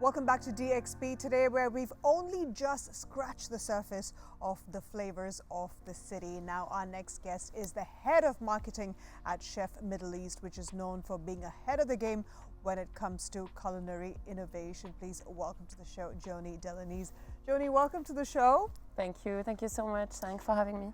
Welcome back to DXP today, where we've only just scratched the surface of the flavors of the city. Now our next guest is the head of marketing at Chef Middle East, which is known for being ahead of the game when it comes to culinary innovation. Please welcome to the show, Joanie Dall'anese. Joanie, welcome to the show. Thank you so much. Thanks for having me.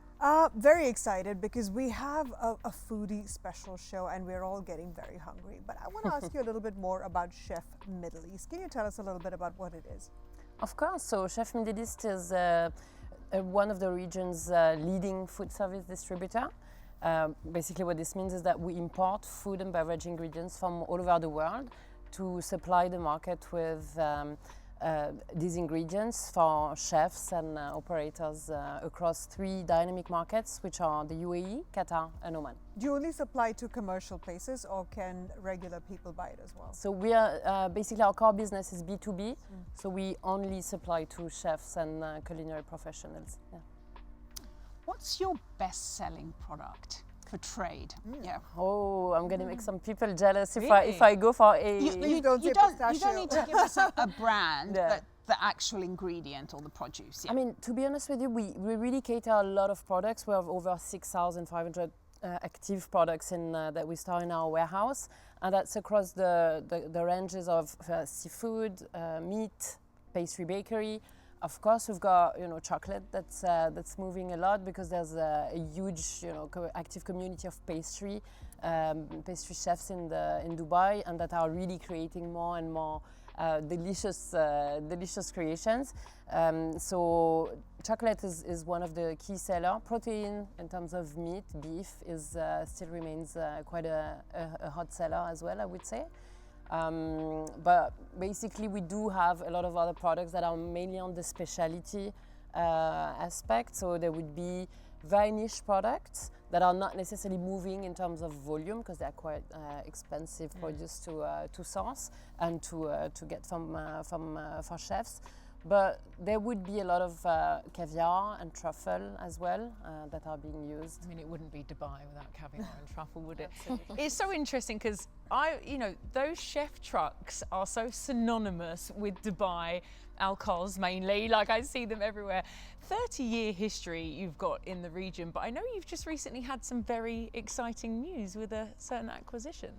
Very excited because we have a foodie special show and we're all getting very hungry. But I want to ask you a little bit more about Chef Middle East. Can you tell us a little bit about what it is? Of course. So Chef Middle East is one of the region's leading food service distributor. Basically what this means is that we import food and beverage ingredients from all over the world to supply the market with these ingredients for chefs and operators across 3 dynamic markets, which are the UAE, Qatar and Oman. Do you only supply to commercial places or can regular people buy it as well? So we are, basically our core business is B2B, so we only supply to chefs and culinary professionals. Yeah. What's your best-selling product for trade? Yeah. Oh, I'm going to make some people jealous if Really? I go for a... You don't need to give us a brand, but the actual ingredient or the produce. Yeah. I mean, to be honest with you, we really cater a lot of products. We have over 6,500 active products that we store in our warehouse, and that's across the ranges of seafood, meat, pastry, bakery. Of course, we've got chocolate that's moving a lot because there's a huge active community of pastry chefs in Dubai, and that are really creating more and more delicious creations. So chocolate is one of the key seller. Protein in terms of meat, beef still remains quite a hot seller as well, I would say. But basically we do have a lot of other products that are mainly on the specialty aspect. So there would be very niche products that are not necessarily moving in terms of volume because they're quite expensive produce to source and to get for chefs. But there would be a lot of caviar and truffle as well that are being used. I mean, it wouldn't be Dubai without caviar and truffle, would it? It's so interesting because those chef trucks are so synonymous with Dubai alcohols mainly. Like I see them everywhere. 30-year history you've got in the region, but I know you've just recently had some very exciting news with a certain acquisition.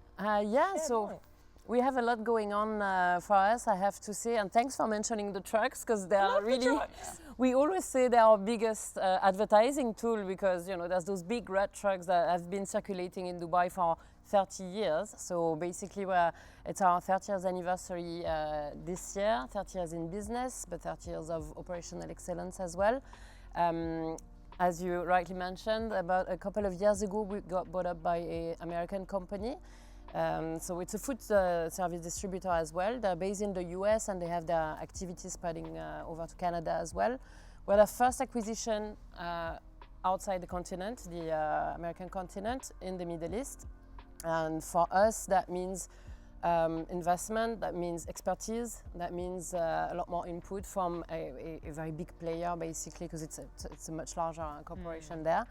So we have a lot going on for us, I have to say, and thanks for mentioning the trucks because they are really. We always say they're our biggest advertising tool because there's those big red trucks that have been circulating in Dubai for 30 years. So basically, it's our 30 years anniversary this year. 30 years in business, but 30 years of operational excellence as well. As you rightly mentioned, about a couple of years ago, we got bought up by an American company. So it's a food service distributor as well. They're based in the US and they have their activities spreading over to Canada as well. We're the first acquisition outside the continent, the American continent, in the Middle East. And for us, that means investment, that means expertise, that means a lot more input from a very big player, basically, because it's a much larger corporation there.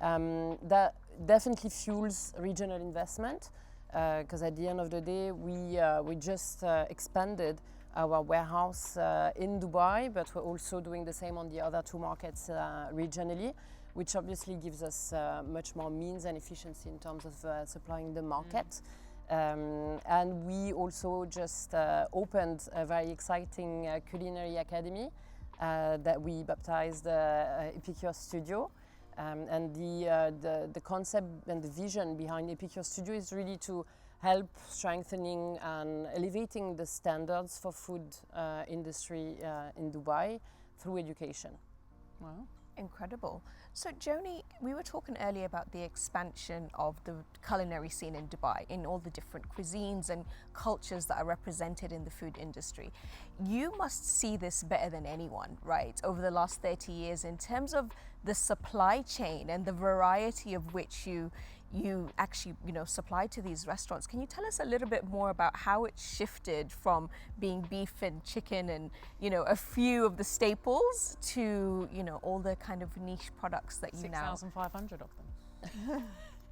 That definitely fuels regional investment. Because at the end of the day, we just expanded our warehouse in Dubai, but we're also doing the same on the other 2 markets regionally, which obviously gives us much more means and efficiency in terms of supplying the market. And we also just opened a very exciting culinary academy that we baptized Epicure Studio. And the concept and the vision behind Epicure Studio is really to help strengthening and elevating the standards for food industry in Dubai through education. Wow. Incredible. So Joanie, we were talking earlier about the expansion of the culinary scene in Dubai, in all the different cuisines and cultures that are represented in the food industry. You must see this better than anyone, right, over the last 30 years in terms of the supply chain and the variety of which you actually supply to these restaurants. Can you tell us a little bit more about how it shifted from being beef and chicken and a few of the staples to all the kind of niche products that you now 6,500 of them.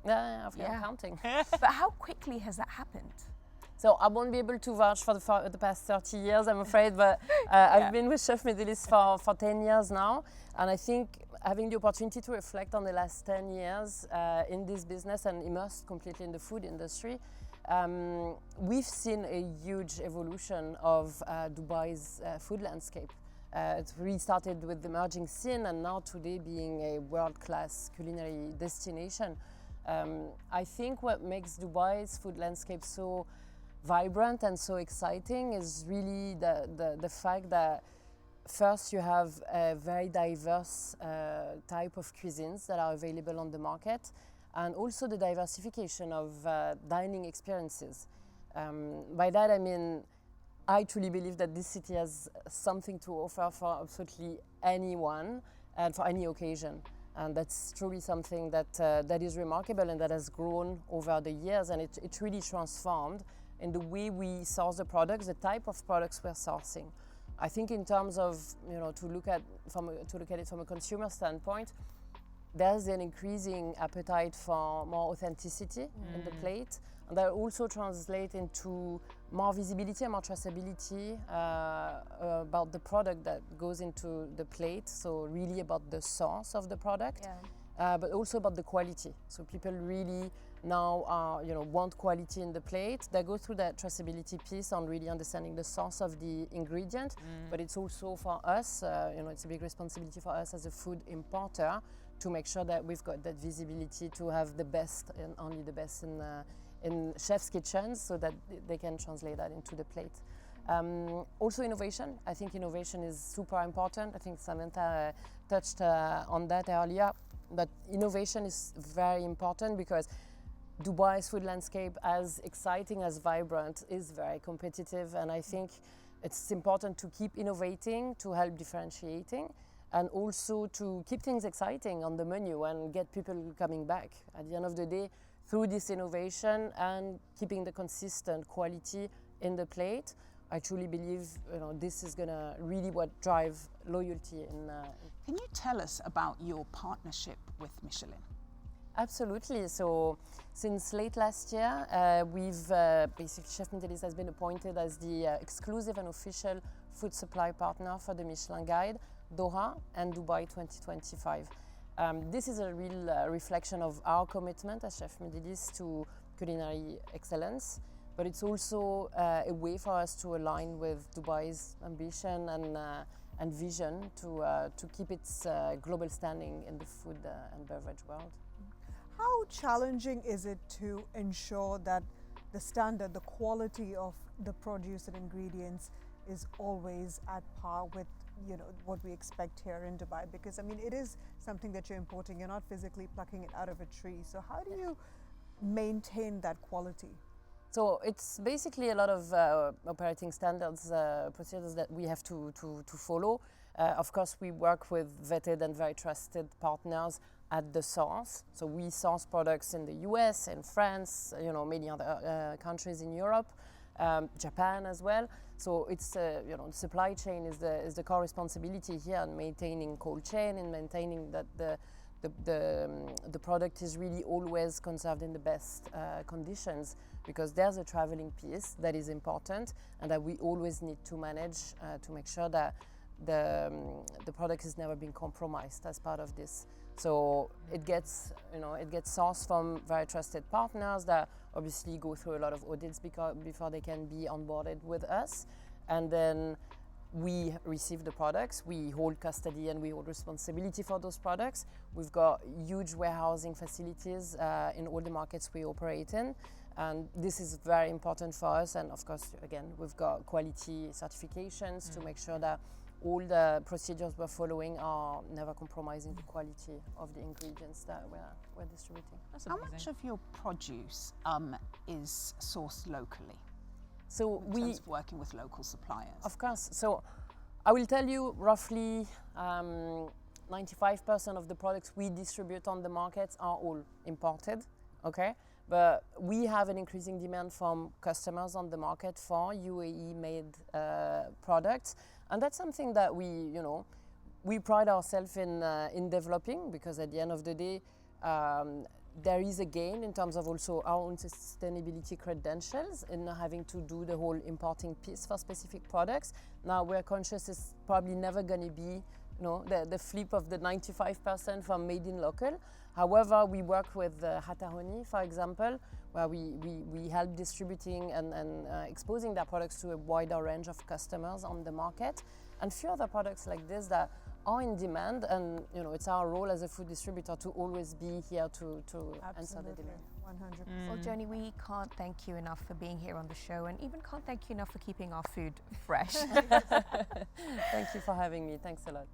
Yeah, I've got counting. But how quickly has that happened? So I won't be able to vouch for the past 30 years, I'm afraid, but I've been with Chef Middle East for 10 years now, and I think having the opportunity to reflect on the last 10 years in this business and immersed completely in the food industry, we've seen a huge evolution of Dubai's food landscape. It really started with the emerging scene, and now today being a world-class culinary destination. I think what makes Dubai's food landscape so vibrant and so exciting is really the fact that first you have a very diverse type of cuisines that are available on the market, and also the diversification of dining experiences. By that I mean, I truly believe that this city has something to offer for absolutely anyone and for any occasion. And that's truly something that is remarkable and that has grown over the years, and it's really transformed in the way we source the products, the type of products we're sourcing. I think in terms of, to look at it from a consumer standpoint, there's an increasing appetite for more authenticity in the plate, and that also translates into more visibility and more traceability about the product that goes into the plate. So really about the source of the product, but also about the quality. So people really now want quality in the plate. They go through that traceability piece on really understanding the source of the ingredient, but it's also for us, it's a big responsibility for us as a food importer to make sure that we've got that visibility to have the best and only the best in chefs' kitchens, so that they can translate that into the plate. Also innovation. I think innovation is super important. I think Samantha touched on that earlier, but innovation is very important because Dubai's food landscape, as exciting, as vibrant, is very competitive, and I think it's important to keep innovating, to help differentiating, and also to keep things exciting on the menu and get people coming back. At the end of the day, through this innovation and keeping the consistent quality in the plate, I truly believe this is gonna really what drive loyalty. Can you tell us about your partnership with Michelin? Absolutely. So since late last year, we've basically Chef Middle East has been appointed as the exclusive and official food supply partner for the Michelin Guide Doha and Dubai 2025. This is a real reflection of our commitment as Chef Middle East to culinary excellence, but it's also a way for us to align with Dubai's ambition and vision to keep its global standing in the food and beverage world. How challenging is it to ensure that the standard, the quality of the produce and ingredients is always at par with what we expect here in Dubai? Because I mean, it is something that you're importing. You're not physically plucking it out of a tree. So how do you maintain that quality? So it's basically a lot of operating standards, procedures that we have to follow. Of course, we work with vetted and very trusted partners at the source. So we source products in the US, in France, many other countries in Europe, Japan as well. So it's supply chain is the core responsibility here, and maintaining cold chain and maintaining that the product is really always conserved in the best conditions, because there's a traveling piece that is important and that we always need to manage to make sure that the product is never being compromised as part of this. So it gets sourced from very trusted partners that obviously go through a lot of audits before they can be onboarded with us, and then we receive the products, we hold custody and we hold responsibility for those products. We've got huge warehousing facilities in all the markets we operate in, and this is very important for us. And of course, again, we've got quality certifications to make sure that all the procedures we're following are never compromising the quality of the ingredients that we're distributing. How much of your produce is sourced locally? So in terms of working with local suppliers? Of course. So I will tell you roughly 95% of the products we distribute on the markets are all imported, okay? But we have an increasing demand from customers on the market for UAE-made products. And that's something that we pride ourselves in developing, because at the end of the day, there is a gain in terms of also our own sustainability credentials in having to do the whole importing piece for specific products. Now we're conscious it's probably never going to be the flip of the 95% from made in local. However, we work with Hatahoni, for example, where we help distributing and exposing their products to a wider range of customers on the market. And few other products like this that are in demand, and it's our role as a food distributor to always be here to answer the demand. 100%. Well, Joanie, we can't thank you enough for being here on the show, and even can't thank you enough for keeping our food fresh. Thank you for having me. Thanks a lot.